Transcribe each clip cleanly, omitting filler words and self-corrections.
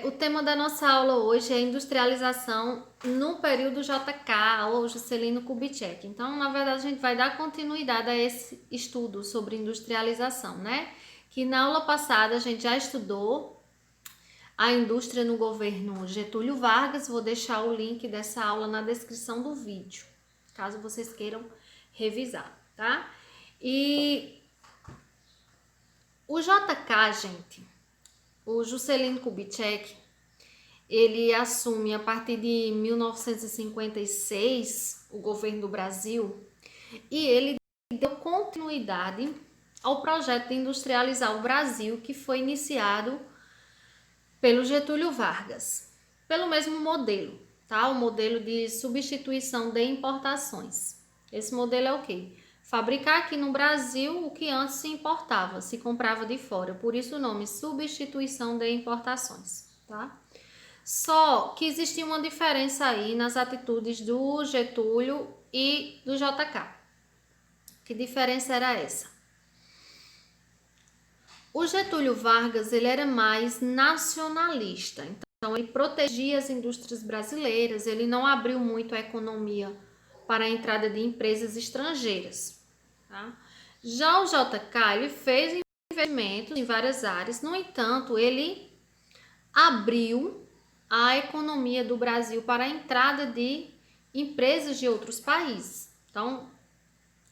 O tema da nossa aula hoje é industrialização no período JK ou Juscelino Kubitschek. Então, na verdade, a gente vai dar continuidade a esse estudo sobre industrialização, né? Que na aula passada a gente já estudou a indústria no governo Getúlio Vargas. Vou deixar o link dessa aula na descrição do vídeo, caso vocês queiram revisar, tá? E o JK, gente, o Juscelino Kubitschek, ele assume a partir de 1956 o governo do Brasil e ele deu continuidade ao projeto de industrializar o Brasil que foi iniciado pelo Getúlio Vargas, pelo mesmo modelo, tá? O modelo de substituição de importações. Esse modelo é o quê? Fabricar aqui no Brasil o que antes se importava, se comprava de fora. Por isso o nome substituição de importações, tá? Só que existia uma diferença aí nas atitudes do Getúlio e do JK. Que diferença era essa? O Getúlio Vargas, ele era mais nacionalista, então ele protegia as indústrias brasileiras, ele não abriu muito a economia para a entrada de empresas estrangeiras, tá? Já o JK, ele fez investimentos em várias áreas, no entanto, ele abriu a economia do Brasil para a entrada de empresas de outros países. Então,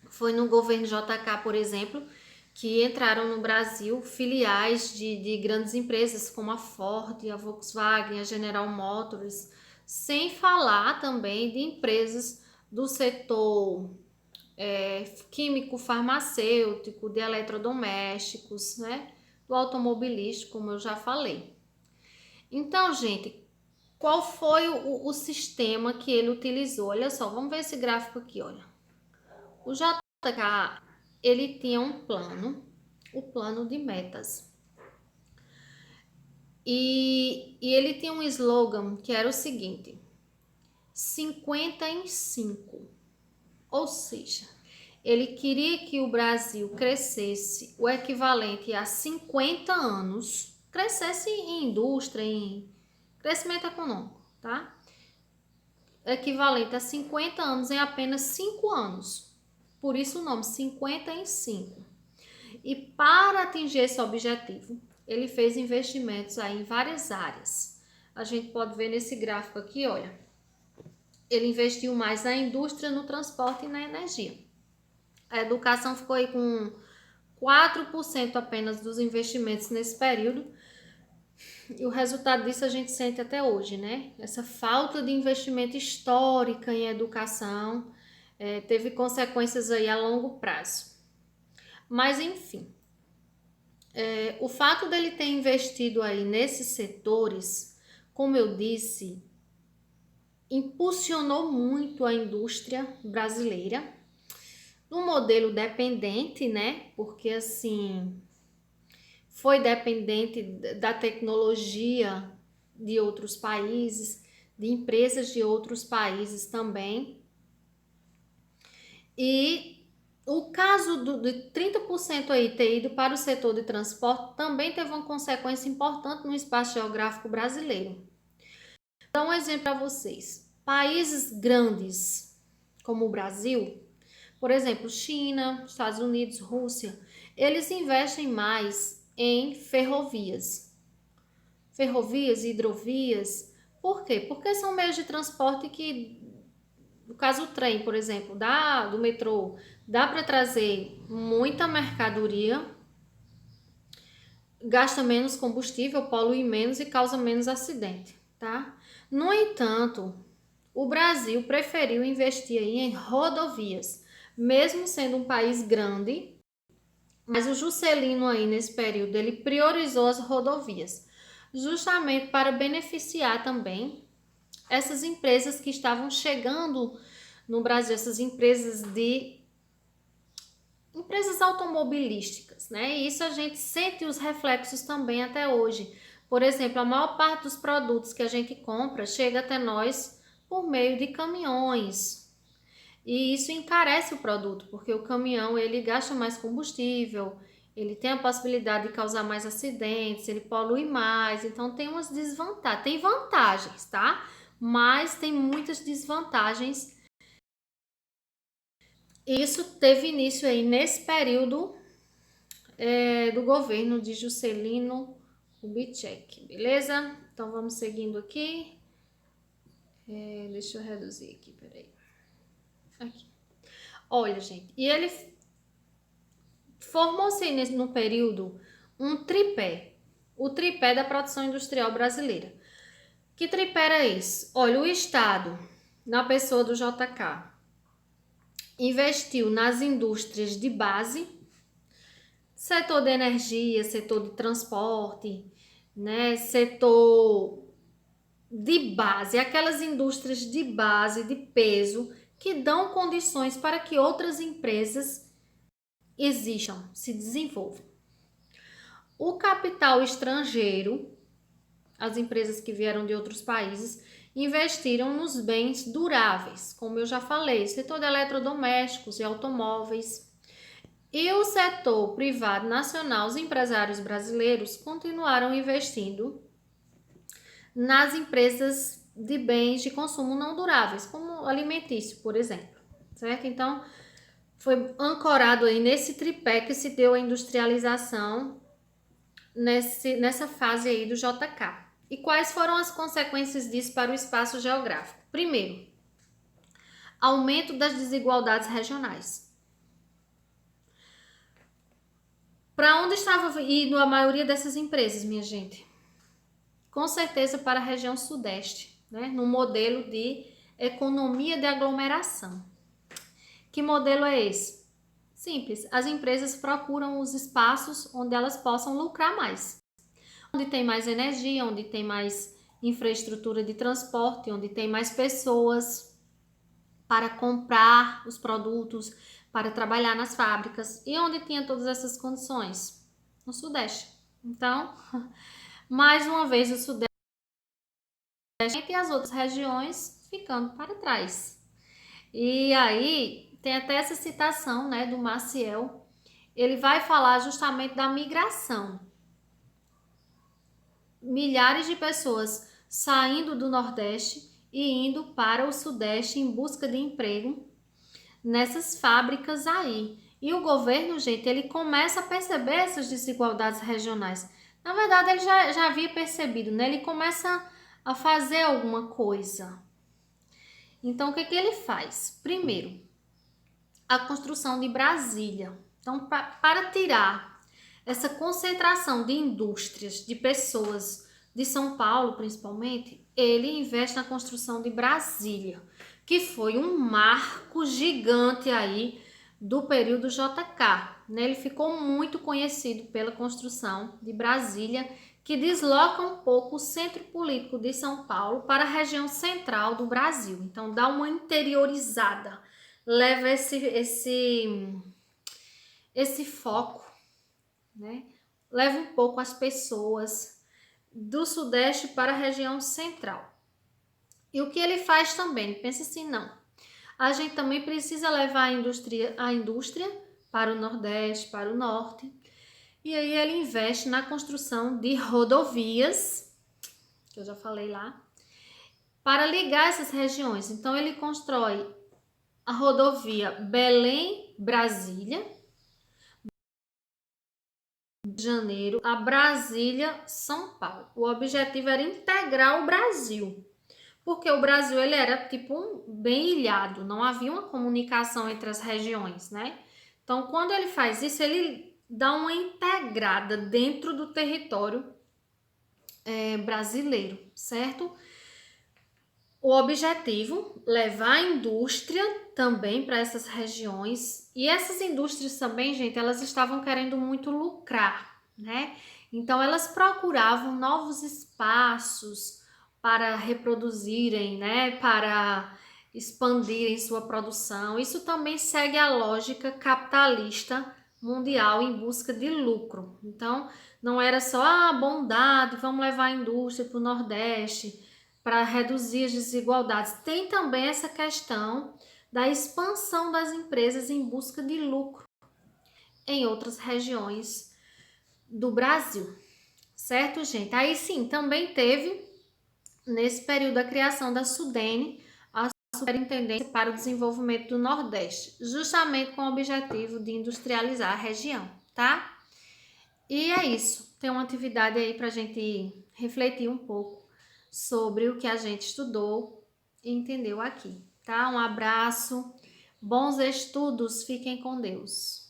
foi no governo JK, por exemplo, que entraram no Brasil filiais de grandes empresas como a Ford, a Volkswagen, a General Motors, sem falar também de empresas do setor químico, farmacêutico, de eletrodomésticos, né? Do automobilístico, como eu já falei. Então, gente, qual foi o sistema que ele utilizou? Olha só, vamos ver esse gráfico aqui, olha. O JK, ele tinha um plano, o plano de metas. E ele tinha um slogan que era o seguinte: 50 em 5. Ou seja, ele queria que o Brasil crescesse o equivalente a 50 anos, crescesse em indústria, em crescimento econômico, tá? Equivalente a 50 anos em apenas 5 anos. Por isso o nome 50 em 5. E para atingir esse objetivo, ele fez investimentos aí em várias áreas. A gente pode ver nesse gráfico aqui, olha. Ele investiu mais na indústria, no transporte e na energia. A educação ficou aí com 4% apenas dos investimentos nesse período. E o resultado disso a gente sente até hoje, né? Essa falta de investimento histórica em educação teve consequências aí a longo prazo. Mas, enfim, o fato dele ter investido aí nesses setores, como eu disse, impulsionou muito a indústria brasileira no modelo dependente, né? Porque assim, foi dependente da tecnologia de outros países, de empresas de outros países também. E o caso de 30% aí ter ido para o setor de transporte também teve uma consequência importante no espaço geográfico brasileiro. Então, um exemplo para vocês. Países grandes como o Brasil, por exemplo, China, Estados Unidos, Rússia, eles investem mais em ferrovias. Ferrovias, hidrovias. Por quê? Porque são meios de transporte que, no caso o trem, por exemplo, do metrô, dá para trazer muita mercadoria, gasta menos combustível, polui menos e causa menos acidente, tá? No entanto, o Brasil preferiu investir aí em rodovias, mesmo sendo um país grande, mas o Juscelino aí nesse período, ele priorizou as rodovias, justamente para beneficiar também essas empresas que estavam chegando no Brasil, essas empresas automobilísticas, né? E isso a gente sente os reflexos também até hoje. Por exemplo, a maior parte dos produtos que a gente compra chega até nós por meio de caminhões. E isso encarece o produto, porque o caminhão ele gasta mais combustível, ele tem a possibilidade de causar mais acidentes, ele polui mais, então tem umas desvantagens. Tem vantagens, tá? Mas tem muitas desvantagens. Isso teve início aí nesse período do governo de Juscelino Kubitschek, beleza? Então vamos seguindo aqui. Deixa eu reduzir aqui, peraí. Aqui. Olha, gente, e ele formou-se no período um tripé, o tripé da produção industrial brasileira. Que tripé era esse? Olha, o Estado, na pessoa do JK, investiu nas indústrias de base, setor de energia, setor de transporte, né, setor de base, aquelas indústrias de base, de peso, que dão condições para que outras empresas existam, se desenvolvam. O capital estrangeiro, as empresas que vieram de outros países, investiram nos bens duráveis, como eu já falei, setor de eletrodomésticos e automóveis. E o setor privado nacional, os empresários brasileiros, continuaram investindo nas empresas de bens de consumo não duráveis, como alimentício, por exemplo, certo? Então, foi ancorado aí nesse tripé que se deu a industrialização nessa fase aí do JK. E quais foram as consequências disso para o espaço geográfico? Primeiro, aumento das desigualdades regionais. Para onde estava indo a maioria dessas empresas, minha gente? Com certeza para a região sudeste, né? No modelo de economia de aglomeração. Que modelo é esse? Simples, as empresas procuram os espaços onde elas possam lucrar mais. Onde tem mais energia, onde tem mais infraestrutura de transporte, onde tem mais pessoas para comprar os produtos, para trabalhar nas fábricas. E onde tinha todas essas condições? No Sudeste. Então, mais uma vez o Sudeste e as outras regiões ficando para trás. E aí tem até essa citação, né, do Maciel. Ele vai falar justamente da migração. Milhares de pessoas saindo do Nordeste e indo para o Sudeste em busca de emprego nessas fábricas aí. E o governo, gente, ele começa a perceber essas desigualdades regionais. Na verdade, ele já havia percebido, né? Ele começa a fazer alguma coisa. Então, o que ele faz? Primeiro, a construção de Brasília. Então, para tirar essa concentração de indústrias, de pessoas de São Paulo, principalmente, ele investe na construção de Brasília, que foi um marco gigante aí do período JK. Né? Ele ficou muito conhecido pela construção de Brasília, que desloca um pouco o centro político de São Paulo para a região central do Brasil. Então, dá uma interiorizada, leva esse foco, né? Leva um pouco as pessoas do Sudeste para a região central. E o que ele faz também? Pensa assim, não. A gente também precisa levar a indústria para o Nordeste, para o Norte. E aí ele investe na construção de rodovias, que eu já falei lá, para ligar essas regiões. Então ele constrói a rodovia Belém-Brasília, de Janeiro, a Brasília-São Paulo. O objetivo era integrar o Brasil, porque o Brasil ele era tipo bem ilhado, não havia uma comunicação entre as regiões, né? Então, quando ele faz isso, ele dá uma integrada dentro do território brasileiro, certo? O objetivo, levar a indústria também para essas regiões. E essas indústrias também, gente, elas estavam querendo muito lucrar, né? Então, elas procuravam novos espaços para reproduzirem, né? Para expandirem sua produção. Isso também segue a lógica capitalista mundial em busca de lucro. Então, não era só a bondade, vamos levar a indústria para o Nordeste para reduzir as desigualdades. Tem também essa questão da expansão das empresas em busca de lucro. em outras regiões do Brasil, certo, gente? Aí sim, também teve, nesse período, a criação da SUDENE, a Superintendência para o Desenvolvimento do Nordeste, justamente com o objetivo de industrializar a região, tá? E é isso. Tem uma atividade aí para a gente refletir um pouco sobre o que a gente estudou e entendeu aqui, tá? Um abraço, bons estudos, fiquem com Deus.